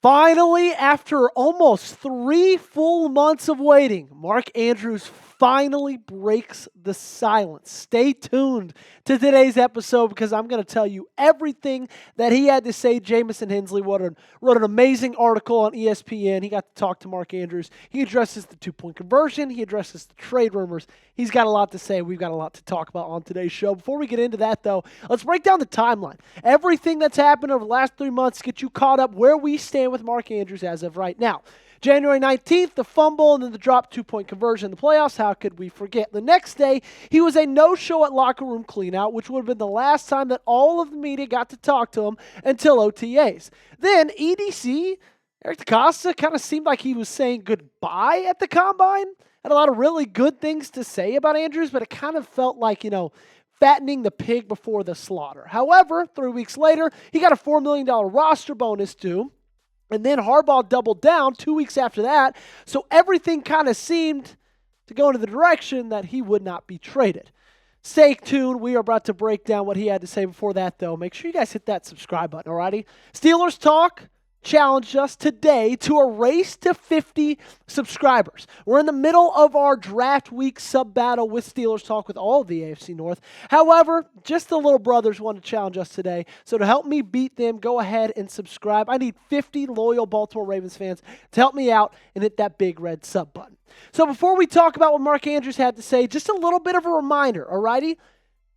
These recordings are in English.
Finally, after almost 3 full months of waiting, Mark Andrews finally breaks the silence. Stay tuned to today's episode because I'm going to tell you everything that he had to say. Jamison Hensley wrote an amazing article on ESPN. He got to talk to Mark Andrews. He addresses the 2-point conversion. He addresses the trade rumors. He's got a lot to say. We've got a lot to talk about on today's show. Before we get into that, though, let's break down the timeline. Everything that's happened over the last 3 months, get you caught up where we stand with Mark Andrews as of right now. January 19th, the fumble and then the drop 2-point conversion in the playoffs. How could we forget? The next day, he was a no-show at locker room cleanout, which would have been the last time that all of the media got to talk to him until OTAs. Then EDC, Eric DeCosta, kind of seemed like he was saying goodbye at the combine. Had a lot of really good things to say about Andrews, but it kind of felt like, fattening the pig before the slaughter. However, 3 weeks later, he got a $4 million roster bonus due. And then Harbaugh doubled down 2 weeks after that, so everything kind of seemed to go into the direction that he would not be traded. Stay tuned. We are about to break down what he had to say before that, though. Make sure you guys hit that subscribe button, alrighty? Steelers Talk challenged us today to a race to 50 subscribers. We're in the middle of our draft week sub battle with Steelers Talk with all of the AFC North. However, just the little brothers want to challenge us today. So to help me beat them, go ahead and subscribe. I need 50 loyal Baltimore Ravens fans to help me out and hit that big red sub button. So before we talk about what Mark Andrews had to say, just a little bit of a reminder, alrighty?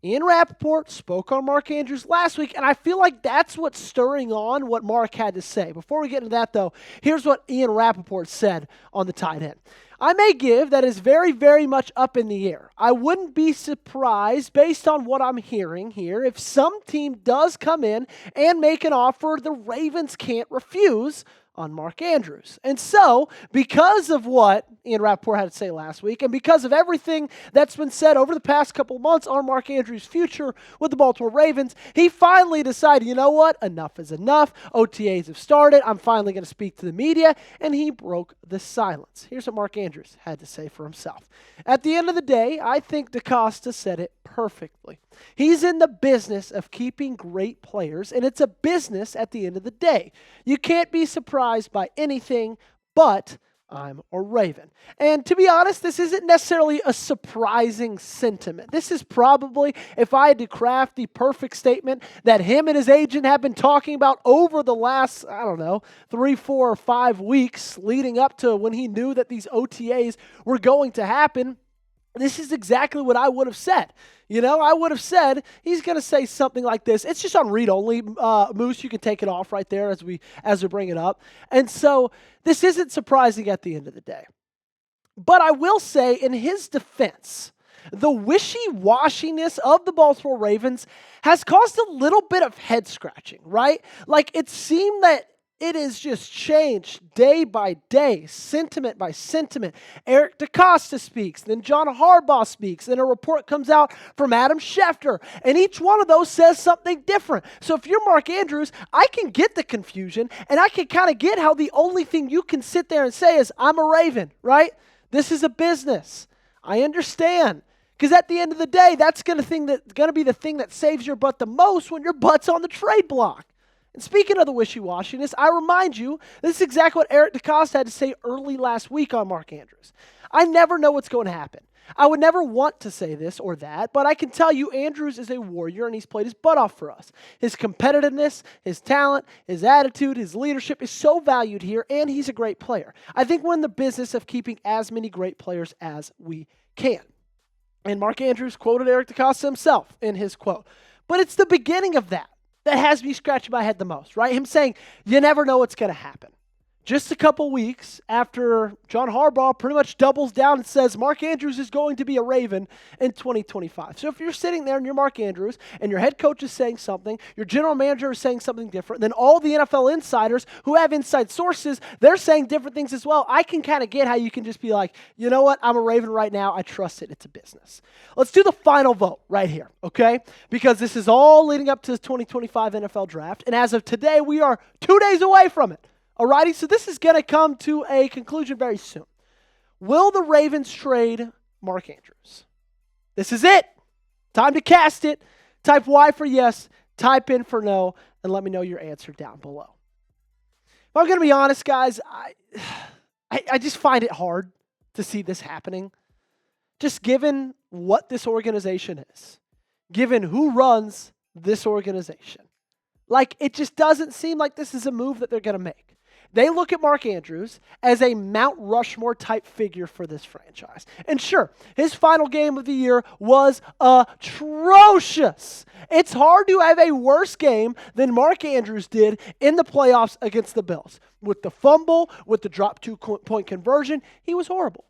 Ian Rapoport spoke on Mark Andrews last week, and I feel like that's what's stirring on what Mark had to say. Before we get into that, though, here's what Ian Rapoport said on the tight end. I may give that is very, very much up in the air. I wouldn't be surprised, based on what I'm hearing here, if some team does come in and make an offer the Ravens can't refuse on Mark Andrews. And so, because of what Ian Rapoport had to say last week, and because of everything that's been said over the past couple months on Mark Andrews' future with the Baltimore Ravens, he finally decided, you know what? Enough is enough. OTAs have started. I'm finally going to speak to the media. And he broke the silence. Here's what Mark Andrews had to say for himself. At the end of the day, I think DeCosta said it perfectly. He's in the business of keeping great players, and it's a business at the end of the day. You can't be surprised by anything, but I'm a Raven. And to be honest, this isn't necessarily a surprising sentiment. This is probably, if I had to craft the perfect statement that him and his agent have been talking about over the last, 3, 4, or 5 weeks leading up to when he knew that these OTAs were going to happen, this is exactly what I would have said. I would have said he's going to say something like this. It's just on read only. Moose, you can take it off right there as we bring it up. And so this isn't surprising at the end of the day. But I will say, in his defense, the wishy-washiness of the Baltimore Ravens has caused a little bit of head scratching, right? Like, it seemed that it has just changed day by day, sentiment by sentiment. Eric DeCosta speaks, then John Harbaugh speaks, then a report comes out from Adam Schefter, and each one of those says something different. So if you're Mark Andrews, I can get the confusion, and I can kind of get how the only thing you can sit there and say is, I'm a Raven, right? This is a business. I understand. Because at the end of the day, that's going to be the thing that saves your butt the most when your butt's on the trade block. And speaking of the wishy-washiness, I remind you, this is exactly what Eric DeCosta had to say early last week on Mark Andrews. I never know what's going to happen. I would never want to say this or that, but I can tell you Andrews is a warrior and he's played his butt off for us. His competitiveness, his talent, his attitude, his leadership is so valued here, and he's a great player. I think we're in the business of keeping as many great players as we can. And Mark Andrews quoted Eric DeCosta himself in his quote. But it's the beginning of that has me scratching my head the most, right? Him saying, you never know what's going to happen. Just a couple weeks after John Harbaugh pretty much doubles down and says Mark Andrews is going to be a Raven in 2025. So if you're sitting there and you're Mark Andrews and your head coach is saying something, your general manager is saying something different, then all the NFL insiders who have inside sources, they're saying different things as well. I can kind of get how you can just be like, you know what, I'm a Raven right now. I trust it. It's a business. Let's do the final vote right here, okay? Because this is all leading up to the 2025 NFL draft. And as of today, we are 2 days away from it. Alrighty, so this is going to come to a conclusion very soon. Will the Ravens trade Mark Andrews? This is it. Time to cast it. Type Y for yes, type in for no, and let me know your answer down below. If I'm going to be honest, guys, I just find it hard to see this happening. Just given what this organization is, given who runs this organization. Like, it just doesn't seem like this is a move that they're going to make. They look at Mark Andrews as a Mount Rushmore type figure for this franchise. And sure, his final game of the year was atrocious. It's hard to have a worse game than Mark Andrews did in the playoffs against the Bills. With the fumble, with the drop 2-point conversion, he was horrible.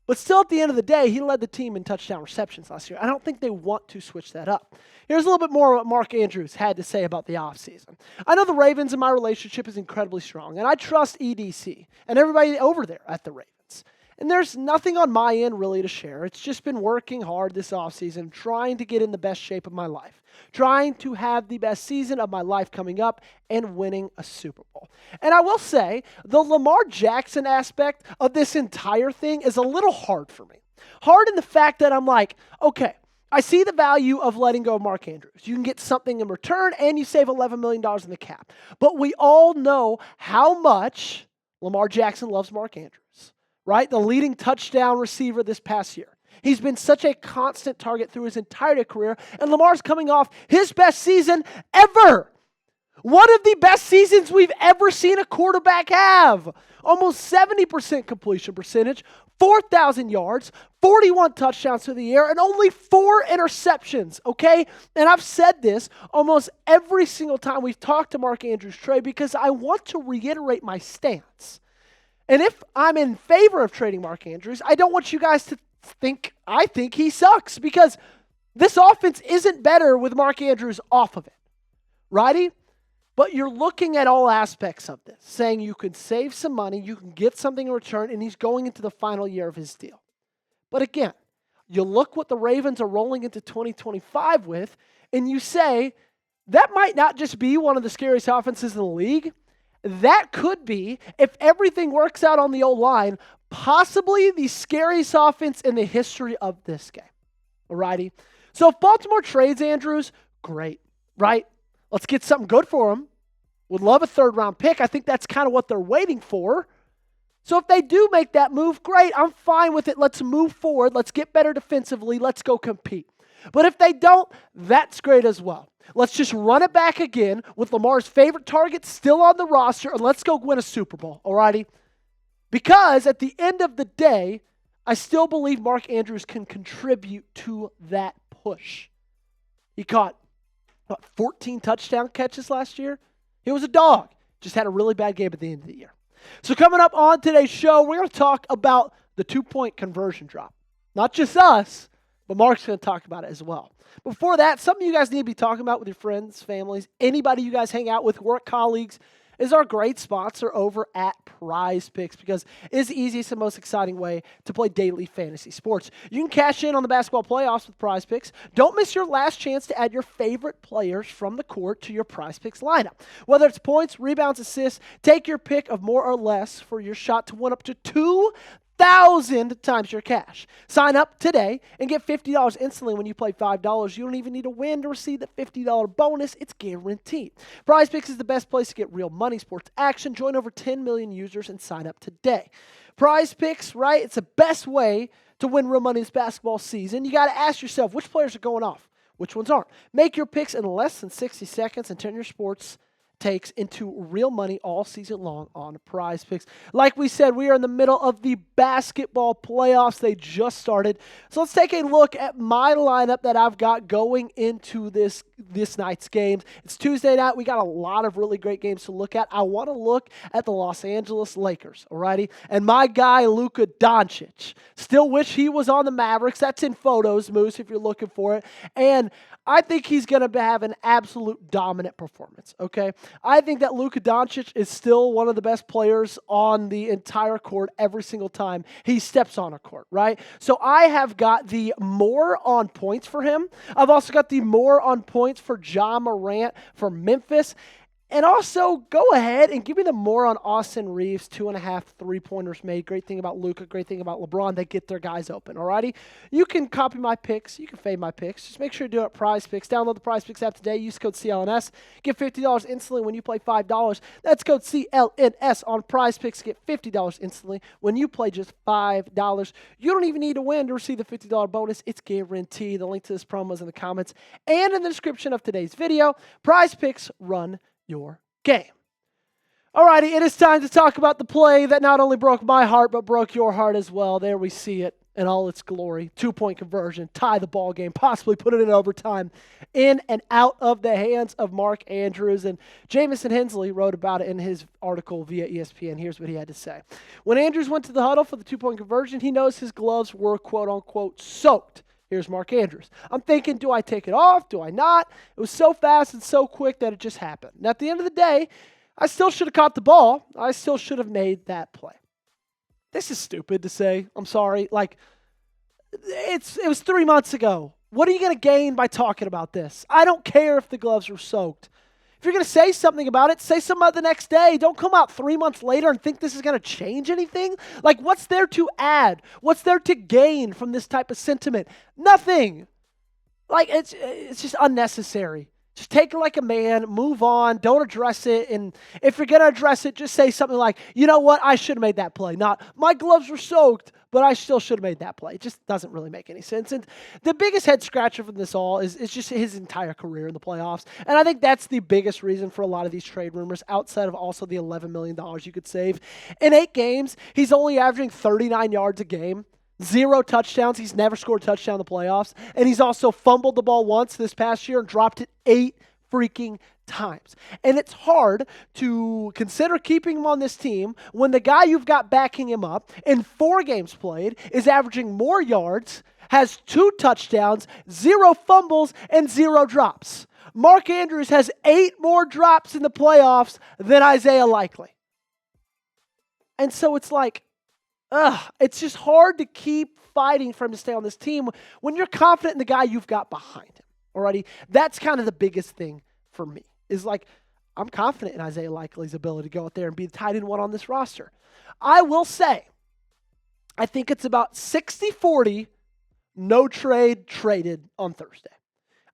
But still, at the end of the day, he led the team in touchdown receptions last year. I don't think they want to switch that up. Here's a little bit more what Mark Andrews had to say about the offseason. I know the Ravens and my relationship is incredibly strong, and I trust EDC and everybody over there at the Ravens. And there's nothing on my end really to share. It's just been working hard this offseason, trying to get in the best shape of my life, trying to have the best season of my life coming up, and winning a Super Bowl. And I will say, the Lamar Jackson aspect of this entire thing is a little hard for me. Hard in the fact that I'm like, okay, I see the value of letting go of Mark Andrews. You can get something in return, and you save $11 million in the cap. But we all know how much Lamar Jackson loves Mark Andrews, right? The leading touchdown receiver this past year. He's been such a constant target through his entire career, and Lamar's coming off his best season ever. One of the best seasons we've ever seen a quarterback have. Almost 70% completion percentage, 4,000 yards, 41 touchdowns through the air, and only 4 interceptions, okay? And I've said this almost every single time we've talked to Mark Andrews trade because I want to reiterate my stance. And if I'm in favor of trading Mark Andrews, I don't want you guys to think I think he sucks because this offense isn't better with Mark Andrews off of it, righty? But you're looking at all aspects of this, saying you can save some money, you can get something in return, and he's going into the final year of his deal. But again, you look what the Ravens are rolling into 2025 with, and you say, that might not just be one of the scariest offenses in the league. That could be, if everything works out on the O-line, possibly the scariest offense in the history of this game. Alrighty? So if Baltimore trades Andrews, great, right? Let's get something good for him. Would love a third-round pick. I think that's kind of what they're waiting for. So if they do make that move, great. I'm fine with it. Let's move forward. Let's get better defensively. Let's go compete. But if they don't, that's great as well. Let's just run it back again with Lamar's favorite target still on the roster, and let's go win a Super Bowl, alrighty? Because at the end of the day, I still believe Mark Andrews can contribute to that push. He caught 14 touchdown catches last year. He was a dog. Just had a really bad game at the end of the year. So coming up on today's show, we're going to talk about the 2-point conversion drop. Not just us, but Mark's going to talk about it as well. Before that, something you guys need to be talking about with your friends, families, anybody you guys hang out with, work colleagues, is our great sponsor over at Prize Picks because it's the easiest and most exciting way to play daily fantasy sports. You can cash in on the basketball playoffs with Prize Picks. Don't miss your last chance to add your favorite players from the court to your Prize Picks lineup. Whether it's points, rebounds, assists, take your pick of more or less for your shot to win up to 2,000 times your cash. Sign up today and get $50 instantly when you play $5. You don't even need to win to receive the $50 bonus. It's guaranteed. Prize Picks is the best place to get real money sports action. Join over 10 million users and sign up today. Prize Picks, right? It's the best way to win real money this basketball season. You got to ask yourself which players are going off, which ones aren't. Make your picks in less than 60 seconds and turn your sports takes into real money all season long on Prize Picks. Like we said, we are in the middle of the basketball playoffs. They just started. So let's take a look at my lineup that I've got going into this night's games. It's Tuesday night. We got a lot of really great games to look at. I want to look at the Los Angeles Lakers, alrighty? And my guy, Luka Doncic. Still wish he was on the Mavericks. That's in photos, Moose, if you're looking for it. And I think he's going to have an absolute dominant performance, okay? I think that Luka Doncic is still one of the best players on the entire court every single time he steps on a court, right? So I have got the more on points for him. I've also got the more on points for Ja Morant for Memphis. And also, go ahead and give me the more on Austin Reeves, 2.5 3-pointers made. Great thing about Luka, great thing about LeBron. They get their guys open, alrighty? You can copy my picks. You can fade my picks. Just make sure to do it at Prize Picks. Download the Prize Picks app today. Use code CLNS. Get $50 instantly when you play $5. That's code CLNS on Prize Picks. Get $50 instantly when you play just $5. You don't even need to win to receive the $50 bonus. It's guaranteed. The link to this promo is in the comments and in the description of today's video. Prize Picks, run your game. Alrighty, it is time to talk about the play that not only broke my heart, but broke your heart as well. There we see it in all its glory. 2-point conversion, tie the ball game, possibly put it in overtime, in and out of the hands of Mark Andrews. And Jamison Hensley wrote about it in his article via ESPN. Here's what he had to say. When Andrews went to the huddle for the 2-point conversion, he knows his gloves were quote-unquote soaked. Here's Mark Andrews. I'm thinking, do I take it off? Do I not? It was so fast and so quick that it just happened. And at the end of the day, I still should have caught the ball. I still should have made that play. This is stupid to say. I'm sorry. Like, it was 3 months ago. What are you going to gain by talking about this? I don't care if the gloves were soaked. If you're going to say something about it, say something about it the next day. Don't come out 3 months later and think this is going to change anything. Like, what's there to add? What's there to gain from this type of sentiment? Nothing. Like, it's just unnecessary. Just take it like a man, move on, don't address it. And if you're going to address it, just say something like, you know what, I should have made that play. Not, my gloves were soaked, but I still should have made that play. It just doesn't really make any sense. And the biggest head scratcher from this all is just his entire career in the playoffs. And I think that's the biggest reason for a lot of these trade rumors, outside of also the $11 million you could save. In 8 games, he's only averaging 39 yards a game. 0 touchdowns. He's never scored a touchdown in the playoffs. And he's also fumbled the ball once this past year and dropped it 8 freaking times. And it's hard to consider keeping him on this team when the guy you've got backing him up in 4 games played is averaging more yards, has 2 touchdowns, 0 fumbles, and 0 drops. Mark Andrews has 8 more drops in the playoffs than Isaiah Likely. And so it's like, it's just hard to keep fighting for him to stay on this team when you're confident in the guy you've got behind him. Alrighty, that's kind of the biggest thing for me. Is like, I'm confident in Isaiah Likely's ability to go out there and be the tight end one on this roster. I will say, I think it's about 60-40 no trade traded on Thursday.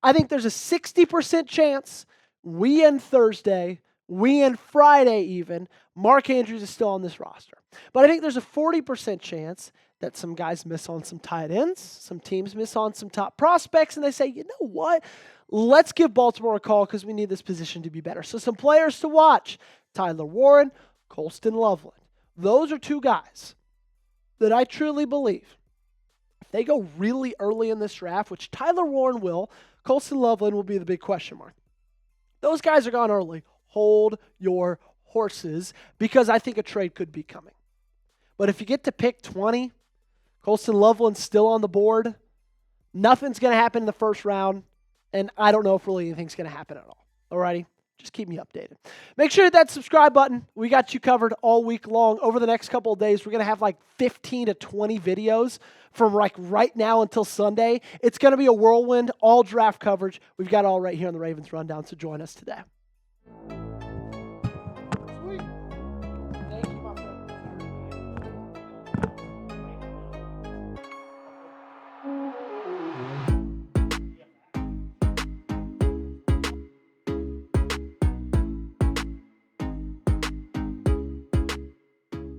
I think there's a 60% chance we end Thursday, we end Friday even, Mark Andrews is still on this roster. But I think there's a 40% chance that some guys miss on some tight ends, some teams miss on some top prospects, and they say, you know what? Let's give Baltimore a call because we need this position to be better. So some players to watch: Tyler Warren, Colston Loveland. Those are 2 guys that I truly believe, if they go really early in this draft, which Tyler Warren will, Colston Loveland will be the big question mark. Those guys are gone early. Hold your horses, because I think a trade could be coming. But if you get to pick 20, Colston Loveland's still on the board, nothing's going to happen in the first round, and I don't know if really anything's going to happen at all. Alrighty? Just keep me updated. Make sure to hit that subscribe button. We got you covered all week long. Over the next couple of days, we're going to have like 15 to 20 videos from like right now until Sunday. It's going to be a whirlwind, all draft coverage. We've got it all right here on the Ravens Rundown, so join us today.